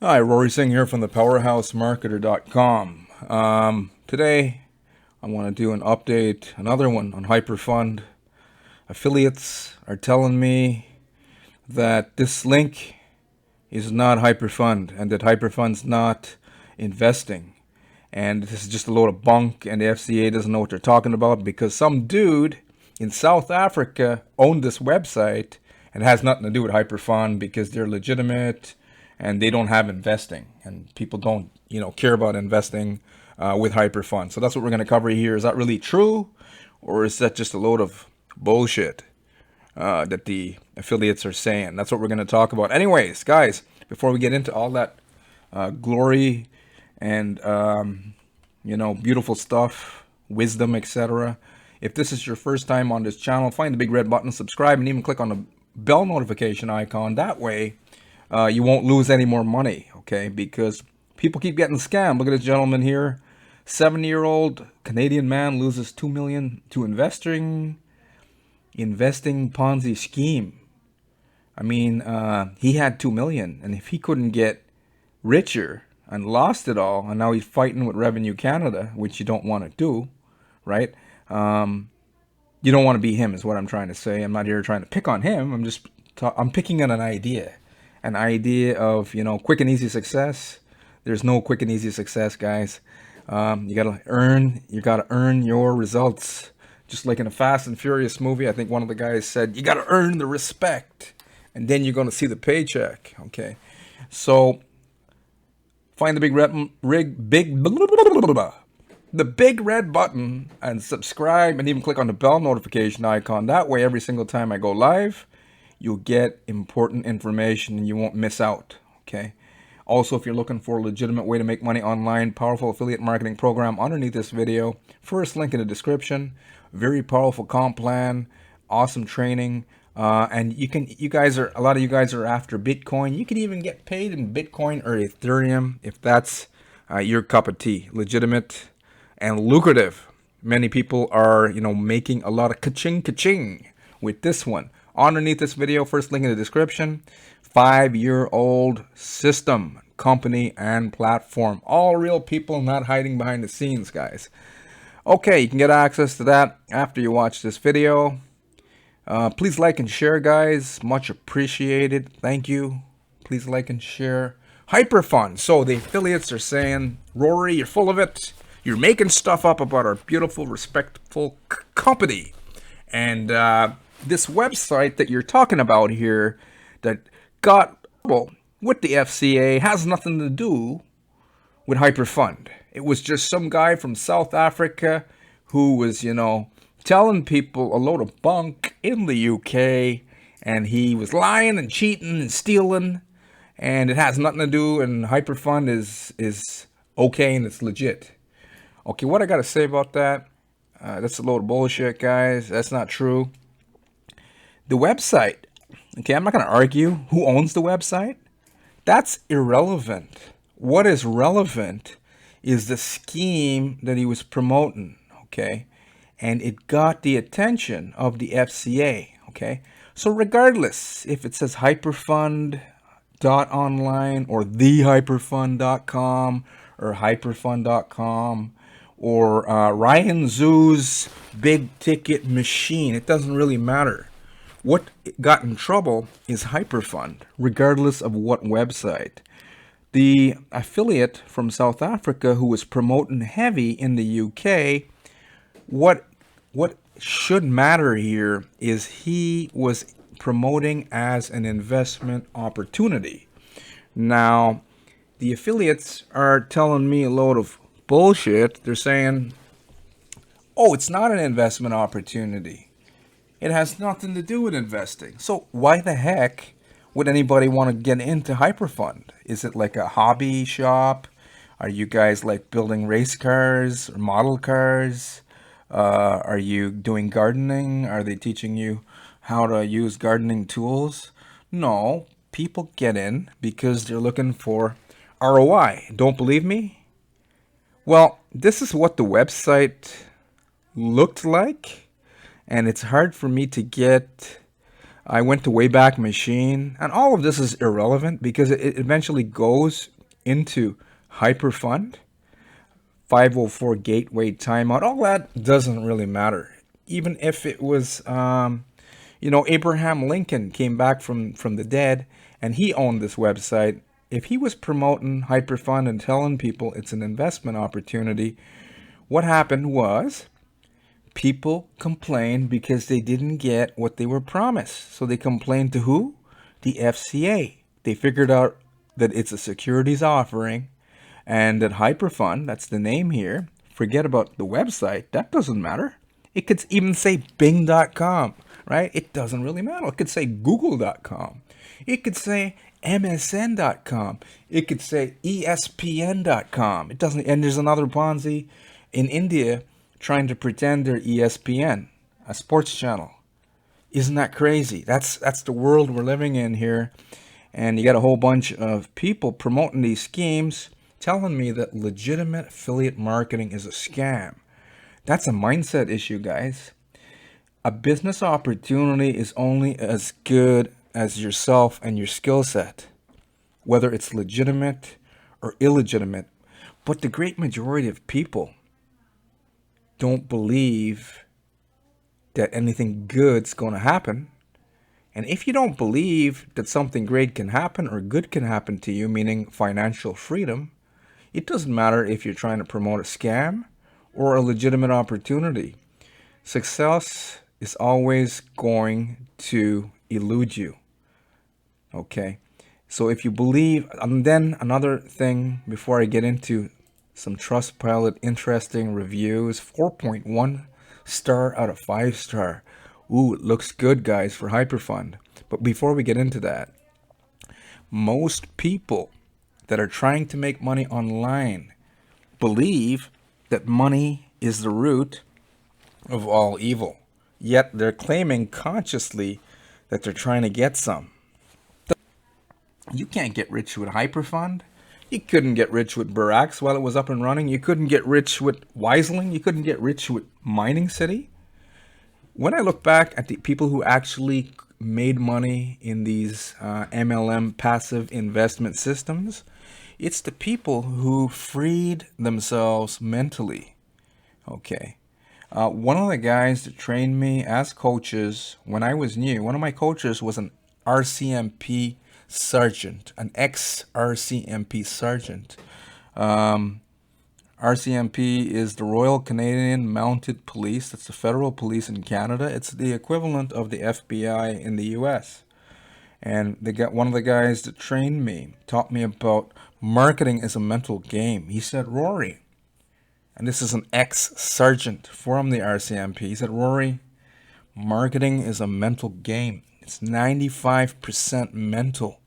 Hi, Rory Singh here from thepowerhousemarketer.com. Today, I want to do an update, another one on Hyperfund. Affiliates are telling me that this link is not Hyperfund and that Hyperfund's not investing. And this is just a load of bunk, and the FCA doesn't know what they're talking about because some dude in South Africa owned this website and has nothing to do with Hyperfund because they're legitimate and they don't have investing, and people don't care about investing with Hyperfund. So that's what we're going to cover here. Is that really true, or is that just a load of bullshit that the affiliates are saying? That's what we're going to talk about. Anyways, guys, before we get into all that glory and beautiful stuff, wisdom, etc., if this is your first time on this channel, find the big red button, subscribe, and even click on the bell notification icon. That way you won't lose any more money, okay? Because people keep getting scammed. Look at this gentleman here. 70-year-old Canadian man loses $2 million to investing Ponzi scheme. I mean, he had $2 million, and if he couldn't get richer and lost it all, and now he's fighting with Revenue Canada, which you don't want to do, right? You don't want to be him, is what I'm trying to say. I'm not here trying to pick on him. I'm picking on an idea of quick and easy success. There's no quick and easy success, guys. You gotta earn your results, just like in a Fast and Furious movie. I think one of the guys said you gotta earn the respect, and then you're gonna see the paycheck. Okay, so find the big red button and subscribe, and even click on the bell notification icon. That way, every single time I go live, you'll get important information and you won't miss out, okay? Also, if you're looking for a legitimate way to make money online, powerful affiliate marketing program underneath this video. First link in the description. Very powerful comp plan, awesome training, and a lot of you guys are after Bitcoin. You can even get paid in Bitcoin or Ethereum if that's your cup of tea. Legitimate and lucrative. Many people are, making a lot of ka-ching with this one. Underneath this video, first link in the description, 5-year-old system, company, and platform. All real people, not hiding behind the scenes, guys. Okay, you can get access to that after you watch this video. Please like and share, guys. Much appreciated. Thank you. Please like and share. Hyperfund. So the affiliates are saying, Rory, you're full of it. You're making stuff up about our beautiful, respectful company. And this website that you're talking about here that got with the FCA has nothing to do with Hyperfund. It was just some guy from South Africa who was, telling people a load of bunk in the UK, and he was lying and cheating and stealing, and it has nothing to do, and Hyperfund is okay and it's legit. Okay, what I got to say about that, that's a load of bullshit, guys. That's not true. The website, okay, I'm not going to argue who owns the website. That's irrelevant. What is relevant is the scheme that he was promoting, okay? And it got the attention of the FCA, okay? So regardless if it says hyperfund.online or thehyperfund.com or hyperfund.com or Ryan Zhu's big ticket machine, it doesn't really matter. What got in trouble is Hyperfund, regardless of what website. The affiliate from South Africa who was promoting heavy in the UK, what should matter here is he was promoting as an investment opportunity. Now, the affiliates are telling me a load of bullshit. They're saying, oh, it's not an investment opportunity. It has nothing to do with investing. So why the heck would anybody want to get into Hyperfund? Is it like a hobby shop? Are you guys like building race cars or model cars? Are you doing gardening? Are they teaching you how to use gardening tools? No, people get in because they're looking for ROI. Don't believe me? Well, this is what the website looked like. And it's hard for me to get I went to Wayback Machine, and all of this is irrelevant because it eventually goes into Hyperfund, 504 gateway timeout. All that doesn't really matter. Even if it was, Abraham Lincoln came back from the dead and he owned this website. If he was promoting Hyperfund and telling people it's an investment opportunity, what happened was people complained because they didn't get what they were promised. So they complained to who? The FCA. They figured out that it's a securities offering and that Hyperfund, that's the name here, forget about the website, that doesn't matter. It could even say bing.com, right? It doesn't really matter. It could say google.com. It could say msn.com. It could say espn.com. It doesn't, and there's another Ponzi in India trying to pretend they're ESPN, a sports channel. Isn't that crazy? That's the world we're living in here. And you got a whole bunch of people promoting these schemes, telling me that legitimate affiliate marketing is a scam. That's a mindset issue, guys. A business opportunity is only as good as yourself and your skill set, whether it's legitimate or illegitimate. But the great majority of people don't believe that anything good's going to happen. And if you don't believe that something great can happen or good can happen to you, meaning financial freedom, it doesn't matter if you're trying to promote a scam or a legitimate opportunity. Success is always going to elude you. Okay? So if you believe, and then another thing before I get into some Trustpilot interesting reviews, 4.1 star out of 5 star. Ooh, it looks good, guys, for Hyperfund. But before we get into that, most people that are trying to make money online believe that money is the root of all evil. Yet they're claiming consciously that they're trying to get some. You can't get rich with Hyperfund. You couldn't get rich with Barax while it was up and running. You couldn't get rich with Wiseling. You couldn't get rich with Mining City. When I look back at the people who actually made money in these MLM passive investment systems, it's the people who freed themselves mentally. Okay. One of the guys that trained me as coaches when I was new, one of my coaches was an RCMP sergeant, an ex-RCMP sergeant. RCMP is the Royal Canadian Mounted Police. That's the federal police in Canada. It's the equivalent of the FBI in the US. And one of the guys that trained me taught me about marketing as a mental game. He said, Rory, and this is an ex-sergeant from the RCMP. He said, Rory, marketing is a mental game. It's 95% mental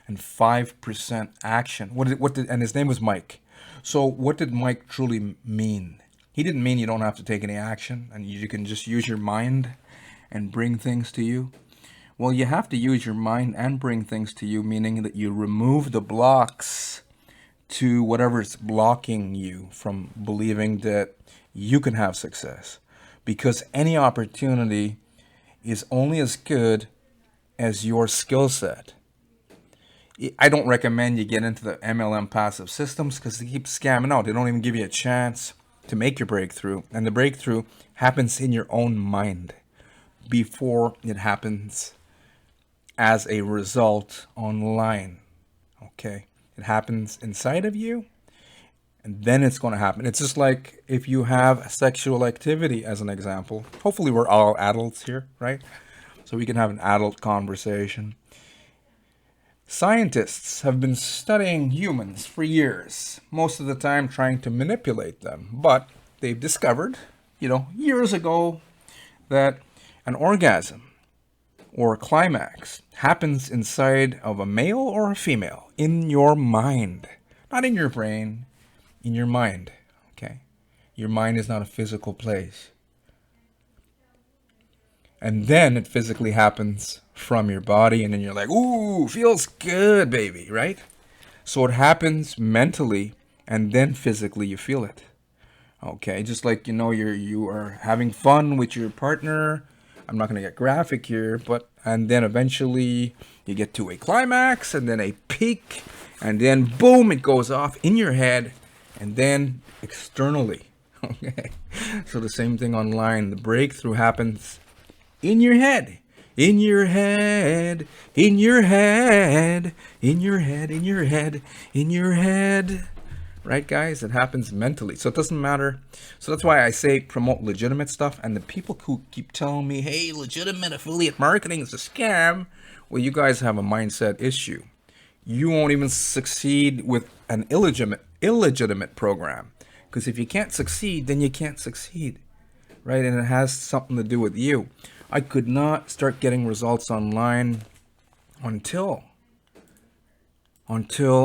and 5% action. And his name was Mike. So what did Mike truly mean? He didn't mean you don't have to take any action and you can just use your mind and bring things to you. Well, you have to use your mind and bring things to you, meaning that you remove the blocks to whatever's blocking you from believing that you can have success. Because any opportunity is only as good as your skill set. I don't recommend you get into the MLM passive systems because they keep scamming out. They don't even give you a chance to make your breakthrough. And the breakthrough happens in your own mind before it happens as a result online. Okay? It happens inside of you and then it's going to happen. It's just like if you have sexual activity as an example. Hopefully we're all adults here, right? So we can have an adult conversation. Scientists have been studying humans for years, most of the time trying to manipulate them. But they've discovered, years ago, that an orgasm or a climax happens inside of a male or a female in your mind, not in your brain, in your mind. Okay? Your mind is not a physical place. And then it physically happens from your body, and then you're like, ooh, feels good, baby, right? So it happens mentally, and then physically you feel it. Okay, just like, you are having fun with your partner, I'm not going to get graphic here, but and then eventually you get to a climax and then a peak, and then boom, it goes off in your head and then externally. Okay, so the same thing online. The breakthrough happens in your head, in your head, in your head, in your head, in your head, in your head. Right, guys? It happens mentally. So it doesn't matter. So that's why I say promote legitimate stuff. And the people who keep telling me, hey, legitimate affiliate marketing is a scam, well, you guys have a mindset issue. You won't even succeed with an illegitimate program. Because if you can't succeed, then you can't succeed. Right? And it has something to do with you. I could not start getting results online until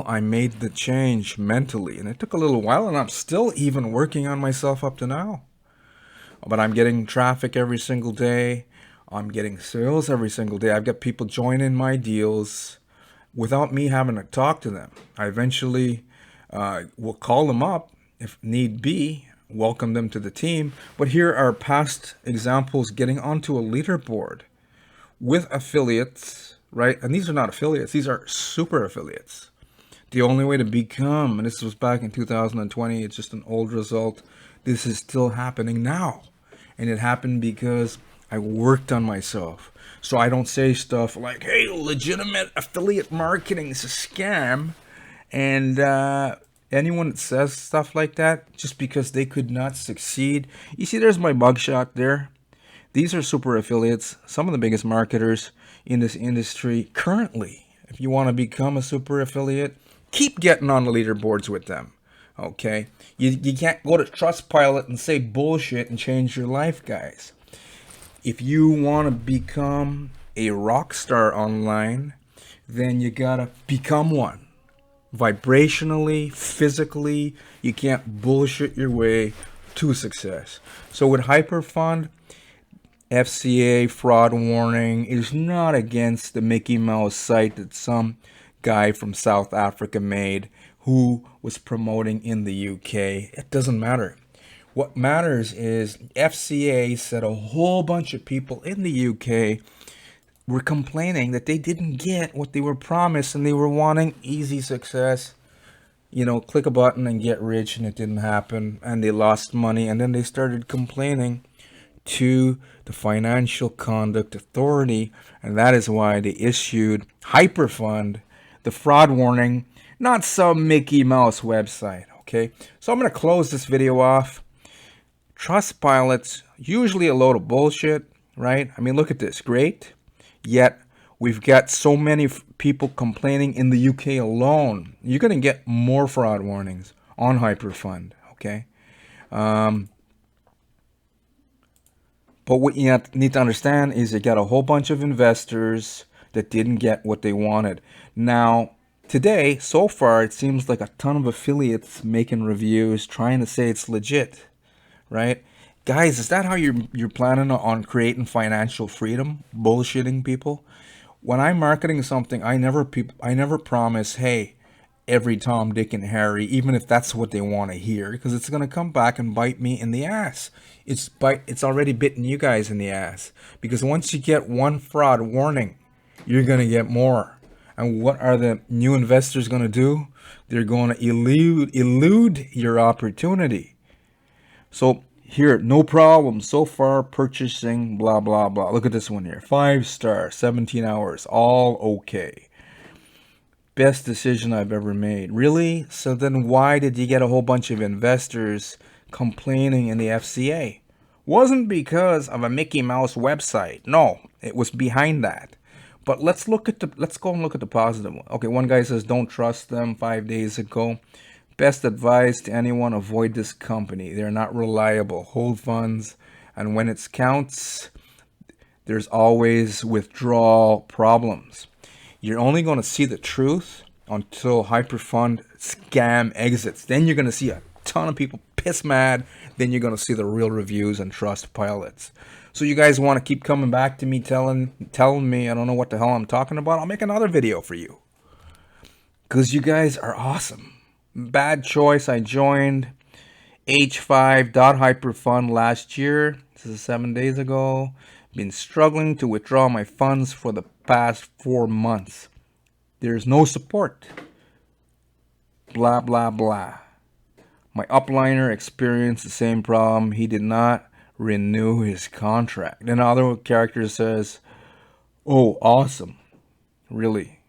I made the change mentally. And it took a little while, and I'm still even working on myself up to now. But I'm getting traffic every single day. I'm getting sales every single day. I've got people joining my deals without me having to talk to them. I eventually will call them up if need be, welcome them to the team. But here are past examples getting onto a leaderboard with affiliates, right? And these are not affiliates, these are super affiliates. The only way to become, and this was back in 2020, it's just an old result. This is still happening now. And it happened because I worked on myself. So I don't say stuff like, hey, legitimate affiliate marketing is a scam. And anyone that says stuff like that, just because they could not succeed. You see, there's my mugshot there. These are super affiliates, some of the biggest marketers in this industry currently. If you want to become a super affiliate, keep getting on the leaderboards with them. Okay? You can't go to Trustpilot and say bullshit and change your life, guys. If you want to become a rock star online, then you gotta become one. Vibrationally, physically, you can't bullshit your way to success. So with Hyperfund, FCA fraud warning is not against the Mickey Mouse site that some guy from South Africa made who was promoting in the UK. It doesn't matter. What matters is FCA said a whole bunch of people in the UK were complaining that they didn't get what they were promised and they were wanting easy success. You know, click a button and get rich, and it didn't happen, and they lost money, and then they started complaining to the Financial Conduct Authority, and that is why they issued Hyperfund, the fraud warning, not some Mickey Mouse website. Okay, so I'm going to close this video off. Trustpilot's usually a load of bullshit, right? I mean, look at this, great. Yet we've got so many people complaining in the UK alone. You're going to get more fraud warnings on Hyperfund, okay? But what you need to understand is you got a whole bunch of investors that didn't get what they wanted. Now, today, so far, it seems like a ton of affiliates making reviews trying to say it's legit, right? Guys, is that how you're planning on creating financial freedom? Bullshitting people? When I'm marketing something, I never promise, hey, every Tom, Dick, and Harry, even if that's what they want to hear, because it's going to come back and bite me in the ass. It's already bitten you guys in the ass, because once you get one fraud warning, you're going to get more. And what are the new investors going to do? They're going to elude your opportunity. So here, no problem so far purchasing blah blah blah. Look at this one here, 5-star, 17 hours, all okay. Best decision I've ever made. Really? So then why did you get a whole bunch of investors complaining in the FCA? Wasn't because of a Mickey Mouse website. No, it was behind that. But let's go and look at the positive one. Okay, one guy says don't trust them 5 days ago. Best advice to anyone, avoid this company. They're not reliable. Hold funds, and when it counts, there's always withdrawal problems. You're only going to see the truth until Hyperfund scam exits. Then you're going to see a ton of people piss mad. Then you're going to see the real reviews and Trustpilots. So you guys want to keep coming back to me telling me I don't know what the hell I'm talking about? I'll make another video for you, because you guys are awesome. Bad choice. I joined H5.Hyperfund last year. This is 7 days ago. Been struggling to withdraw my funds for the past 4 months. There's no support. Blah, blah, blah. My upliner experienced the same problem. He did not renew his contract. And another character says, oh, awesome. Really?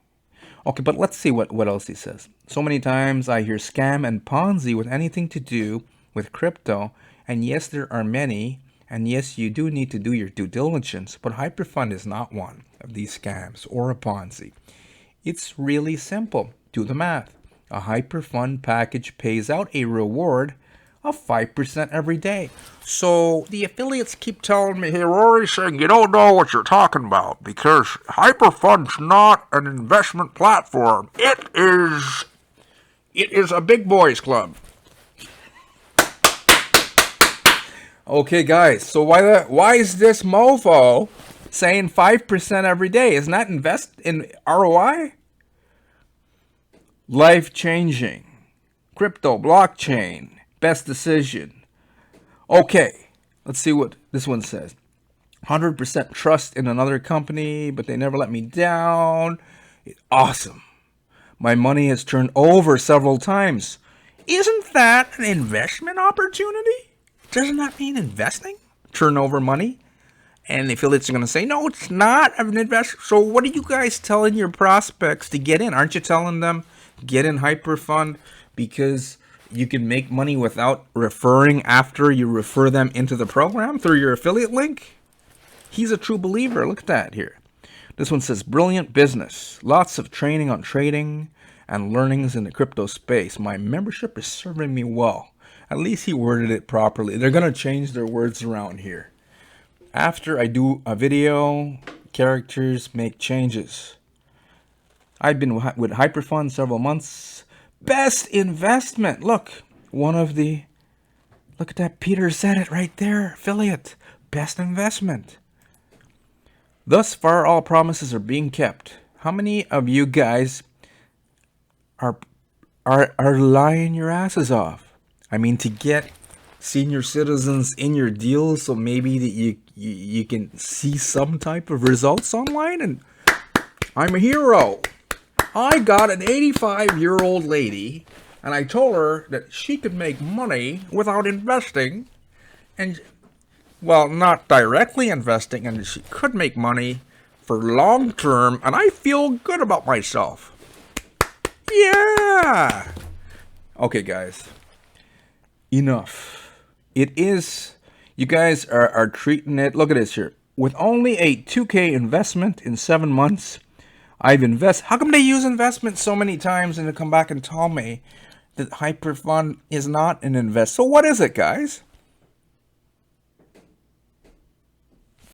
Okay, but let's see what else he says. So many times I hear scam and Ponzi with anything to do with crypto. And yes, there are many. And yes, you do need to do your due diligence. But Hyperfund is not one of these scams or a Ponzi. It's really simple. Do the math. A Hyperfund package pays out a reward of 5% every day. So the affiliates keep telling me, hey, Rory, saying you don't know what you're talking about because Hyperfund's not an investment platform. It is a big boys club. Okay, guys, so why is this mofo saying 5% every day? Isn't that invest in ROI? Life-changing. Crypto, blockchain, best decision. Okay, let's see what this one says. 100% trust in another company, but they never let me down. Awesome. My money has turned over several times. Isn't that an investment opportunity? Doesn't that mean investing? Turn over money? And the affiliates are going to say, no, it's not an investment. So what are you guys telling your prospects to get in? Aren't you telling them get in Hyperfund because you can make money without referring after you refer them into the program through your affiliate link? He's a true believer. Look at that here. This one says, brilliant business. Lots of training on trading and learnings in the crypto space. My membership is serving me well. At least he worded it properly. They're going to change their words around here. After I do a video, characters make changes. I've been with Hyperfund several months. Best investment. Look at that. Peter said it right there. Affiliate. Best investment. Thus far, all promises are being kept. How many of you guys are lying your asses off? I mean, to get senior citizens in your deals so maybe that you can see some type of results online. And I'm a hero. I got an 85-year-old lady, and I told her that she could make money without investing, and, well, not directly investing, and she could make money for long term, and I feel good about myself. Yeah! Okay, guys. Enough. It is, you guys are treating it, look at this here. With only a 2K investment in 7 months, I've invested. How come they use investment so many times and they come back and tell me that Hyperfund is not an invest? So what is it, guys?